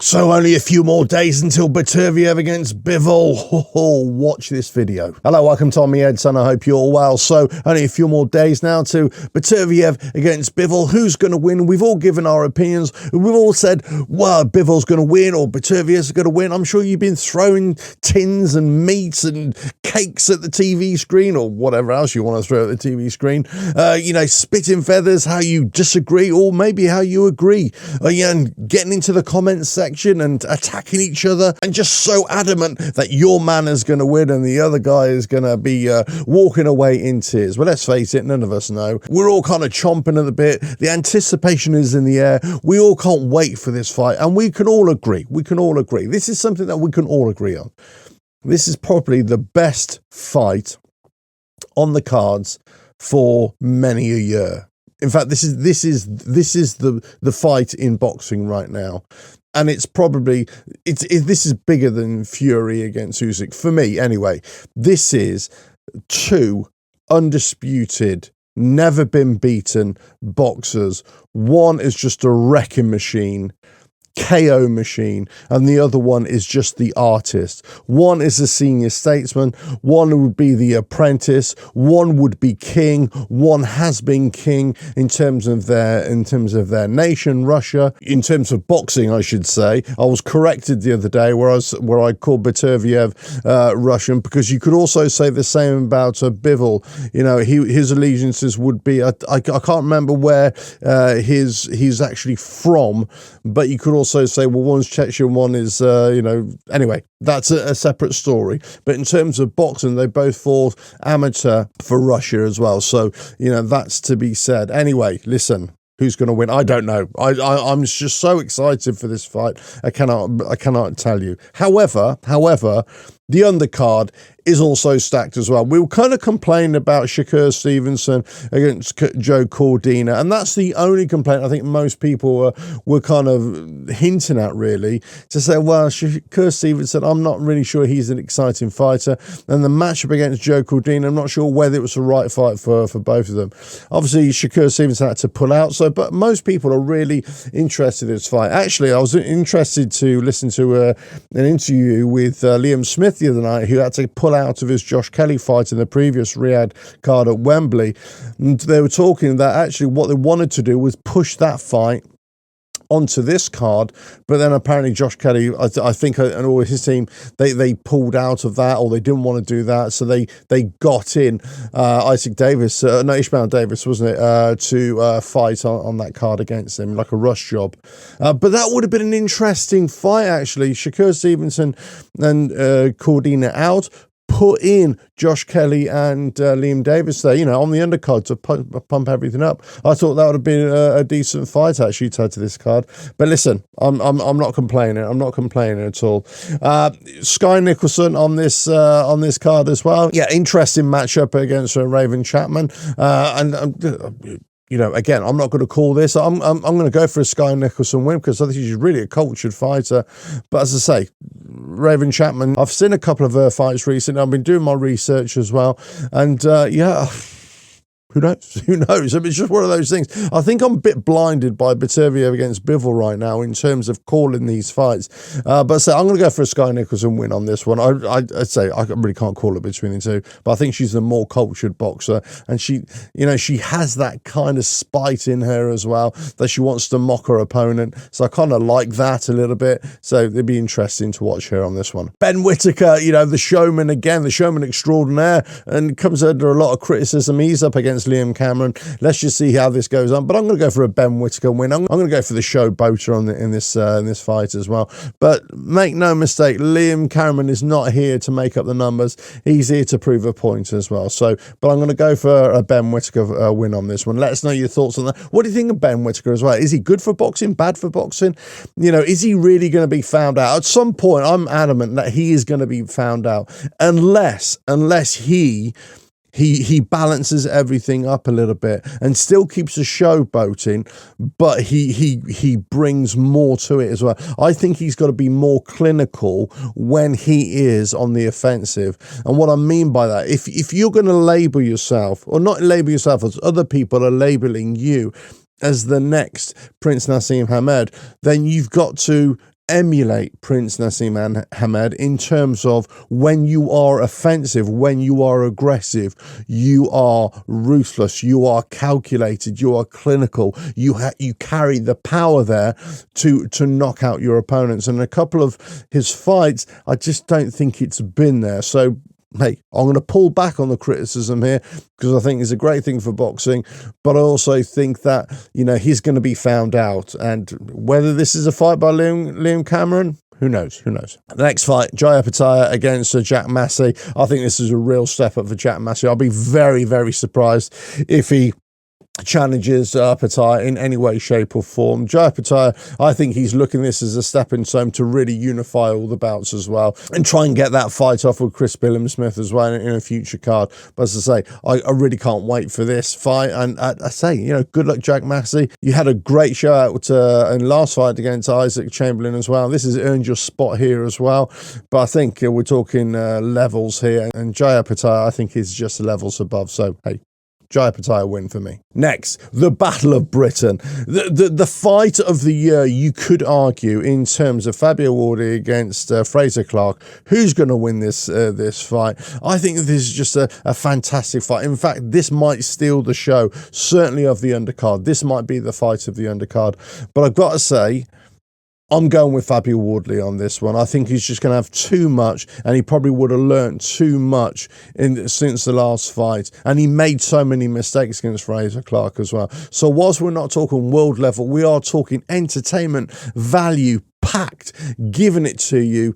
So only a few more days until Beterbiev against Bivol. Watch this video. Hello, welcome to Me Edson. I hope you're all well. So only a few more days now to Beterbiev against Bivol. Who's going to win? We've all given our opinions. We've all said, well, Bivol's going to win or Beterbiev's going to win. I'm sure you've been throwing tins and meats and cakes at the TV screen or whatever else you want to throw at the TV screen. Spitting feathers, how you disagree or maybe how you agree. And getting into the comments section and attacking each other and just so adamant that your man is going to win and the other guy is going to be walking away in tears. Well, let's face it, none of us know. We're all kind of chomping at the bit. The anticipation is in the air. We all can't wait for this fight, and we can all agree. This is something that we can all agree on. This is probably the best fight on the cards for many a year. In fact, this is the fight in boxing right now. And it's probably, this is bigger than Fury against Usyk. For me, anyway. This is two undisputed, never been beaten boxers. One is just a wrecking machine, KO machine, and the other one is just the artist. One is a senior statesman, one would be the apprentice, one would be king, one has been king in terms of their nation, Russia. In terms of boxing, I should say, I was corrected the other day where I called Beterbiev Russian, because you could also say the same about Bivol. You know, his allegiances would be, I can't remember where he's actually from, but you could also say, well, one's Chechen, one is, anyway, that's a separate story. But in terms of boxing, they both fought amateur for Russia as well. So, that's to be said. Anyway, listen. Who's going to win? I don't know. I'm just so excited for this fight. I cannot tell you. However, the undercard is also stacked as well. We were kind of complaining about Shakur Stevenson against Joe Cordina, and that's the only complaint I think most people were kind of hinting at, really, to say, well, Shakur Stevenson, I'm not really sure he's an exciting fighter, and the matchup against Joe Cordina, I'm not sure whether it was the right fight for both of them. Obviously, Shakur Stevenson had to pull out, but most people are really interested in this fight. Actually, I was interested to listen to an interview with Liam Smith the other night, who had to pull out of his Josh Kelly fight in the previous Riyadh card at Wembley. And they were talking that actually what they wanted to do was push that fight onto this card, but then apparently Josh Kelly, I think, and all his team, they pulled out of that, or they didn't want to do that, so they got in Ishmael Davis, wasn't it, to fight on that card against him, like a rush job. But that would have been an interesting fight, actually. Shakur Stevenson and Cordina out, put in Josh Kelly and Liam Davis there, on the undercard to pump everything up. I thought that would have been a decent fight, actually, to add to this card. But listen, I'm not complaining. I'm not complaining at all. Sky Nicholson on this card as well. Yeah, interesting matchup against Raven Chapman. Again, I'm not going to call this. I'm going to go for a Sky Nicholson win, because I think she's really a cultured fighter. But as I say, Raven Chapman, I've seen a couple of her fights recently. I've been doing my research as well. And who knows? Who knows? I mean, it's just one of those things. I think I'm a bit blinded by Beterbiev against Bivol right now in terms of calling these fights. But I'm going to go for a Sky Nicholson win on this one. I'd say I really can't call it between the two, but I think she's a more cultured boxer, and she has that kind of spite in her as well, that she wants to mock her opponent. So I kind of like that a little bit. So it'd be interesting to watch her on this one. Ben Whittaker, the showman again, the showman extraordinaire, and comes under a lot of criticism. He's up against Liam Cameron. Let's just see how this goes on. But I'm going to go for a Ben Whittaker win. I'm going to go for the showboater in this fight as well. But make no mistake, Liam Cameron is not here to make up the numbers. He's here to prove a point as well. But I'm going to go for a Ben Whittaker win on this one. Let us know your thoughts on that. What do you think of Ben Whittaker as well? Is he good for boxing? Bad for boxing? Is he really going to be found out? At some point, I'm adamant that he is going to be found out, unless he balances everything up a little bit and still keeps the showboating, but he brings more to it as well. I think he's got to be more clinical when he is on the offensive. And what I mean by that, if you're going to label yourself, or not label yourself, as other people are labeling you as the next Prince Nassim Hamed, then you've got to emulate Prince Naseem Hamed in terms of when you are offensive, when you are aggressive, you are ruthless, you are calculated, you are clinical, you carry the power there to knock out your opponents. And a couple of his fights, I just don't think it's been there. So hey, I'm going to pull back on the criticism here because I think it's a great thing for boxing, but I also think that, you know, he's going to be found out. And whether this is a fight by Liam Cameron, who knows? Who knows? The next fight, Jai Opetaia against Jack Massey. I think this is a real step up for Jack Massey. I'll be very, very surprised if he challenges Opetaia in any way, shape or form. Jai Opetaia, I think he's looking at this as a stepping stone to really unify all the bouts as well and try and get that fight off with Chris Billam-Smith as well in a future card. But as I say, I really can't wait for this fight. And I say, you know, good luck, Jack Massey. You had a great show out in last fight against Isaac Chamberlain as well. This has earned your spot here as well. But I think we're talking levels here, and Jai Opetaia, I think, is just levels above. So, hey, Jai Opetaia win for me. Next, the Battle of Britain. The fight of the year, you could argue, in terms of Fabio Wardy against Fraser Clark. Who's going to win this fight? I think this is just a fantastic fight. In fact, this might steal the show, certainly of the undercard. This might be the fight of the undercard. But I've got to say, I'm going with Fabio Wardley on this one. I think he's just going to have too much, and he probably would have learned too much since the last fight. And he made so many mistakes against Fraser Clark as well. So whilst we're not talking world level, we are talking entertainment value packed, giving it to you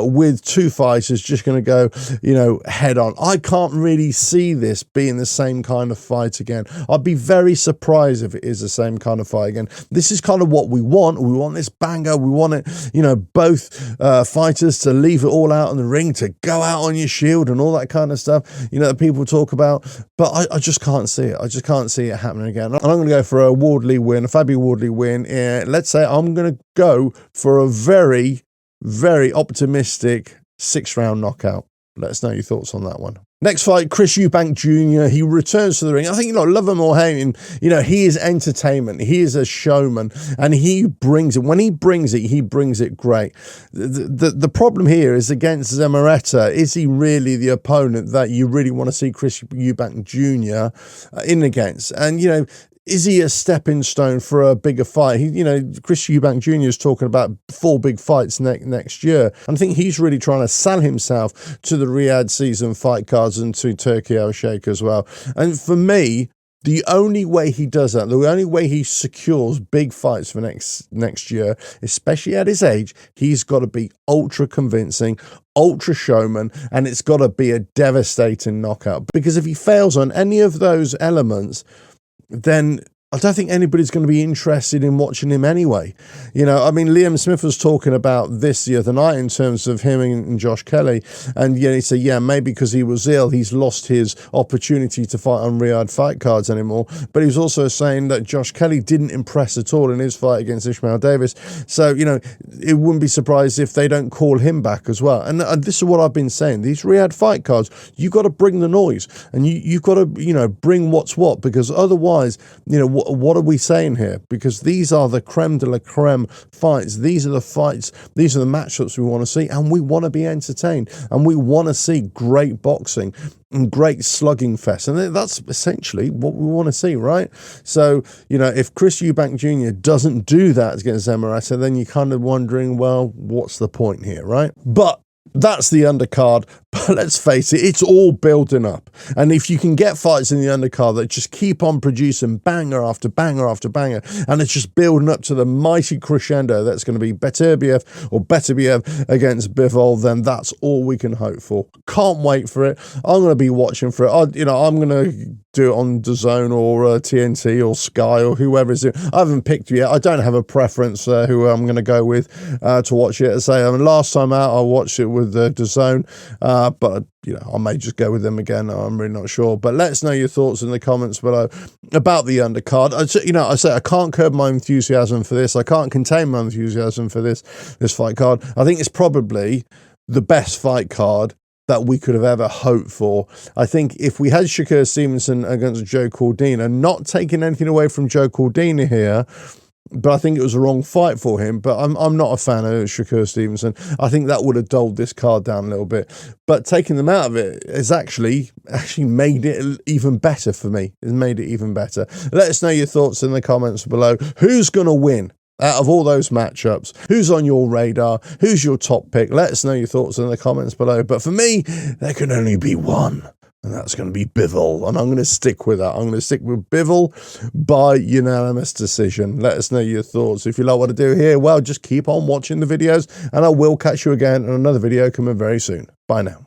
with two fighters just going to go, you know, head on. I can't really see this being the same kind of fight again. I'd be very surprised if it is the same kind of fight again. This is kind of what we want. We want this banger. We want it, you know, both fighters to leave it all out in the ring, to go out on your shield and all that kind of stuff, you know, that people talk about. But I just can't see it. I just can't see it happening again. And I'm going to go for a Wardley win, a Fabio Wardley win. Let's say I'm going to go for a very, very optimistic 6-round knockout. Let us know your thoughts on that one. Next fight, Chris Eubank Jr. He returns to the ring. I think, you know, love him or hate him, you know, he is entertainment. He is a showman, and he brings it. When he brings it great. The problem here is against Zamareta. Is he really the opponent that you really want to see Chris Eubank Jr. in against? And, you know, is he a stepping stone for a bigger fight? You know, Chris Eubank Jr. is talking about 4 big fights next year. And I think he's really trying to sell himself to the Riyadh season fight cards and to Turkey Al-Sheikh as well. And for me, the only way he does that, the only way he secures big fights for next year, especially at his age, he's got to be ultra convincing, ultra showman, and it's got to be a devastating knockout. Because if he fails on any of those elements, then I don't think anybody's going to be interested in watching him anyway. You know, I mean, Liam Smith was talking about this the other night in terms of him and Josh Kelly. And he said, yeah, maybe because he was ill, he's lost his opportunity to fight on Riyadh fight cards anymore. But he was also saying that Josh Kelly didn't impress at all in his fight against Ishmael Davis. So, you know, it wouldn't be surprised if they don't call him back as well. And this is what I've been saying. These Riyadh fight cards, you've got to bring the noise. And you've got to, you know, bring what's what. Because otherwise, you know, what are we saying here? Because these are the creme de la creme fights. These are the fights, these are the matchups we want to see, and we want to be entertained, and we want to see great boxing and great slugging fest, and that's essentially what we want to see, right? So, you know, if Chris Eubank Jr. doesn't do that against Zamareta, then you're kind of wondering, well, what's the point here, right? But that's the undercard. But let's face it, it's all building up. And if you can get fights in the undercard that just keep on producing banger after banger after banger, and it's just building up to the mighty crescendo that's going to be Beterbiev against Bivol, then that's all we can hope for. Can't wait for it. I'm going to be watching for it. I'm going to do it on DAZN or TNT or Sky or whoever is it. I haven't picked yet. I don't have a preference who I'm going to go with to watch it. As I say, last time out, I watched it with DAZN. But, you know, I may just go with them again. I'm really not sure. But let us know your thoughts in the comments below about the undercard. I say I can't curb my enthusiasm for this. I can't contain my enthusiasm for this fight card. I think it's probably the best fight card that we could have ever hoped for. I think if we had Shakur Stevenson against Joe Cordina, not taking anything away from Joe Cordina here, but I think it was a wrong fight for him. But I'm not a fan of Shakur Stevenson. I think that would have dulled this card down a little bit. But taking them out of it has actually made it even better for me. It's made it even better. Let us know your thoughts in the comments below. Who's going to win out of all those matchups? Who's on your radar? Who's your top pick? Let us know your thoughts in the comments below. But for me, there can only be one. And that's going to be Bivol. And I'm going to stick with that. I'm going to stick with Bivol by unanimous decision. Let us know your thoughts. If you like what I do here, well, just keep on watching the videos. And I will catch you again on another video coming very soon. Bye now.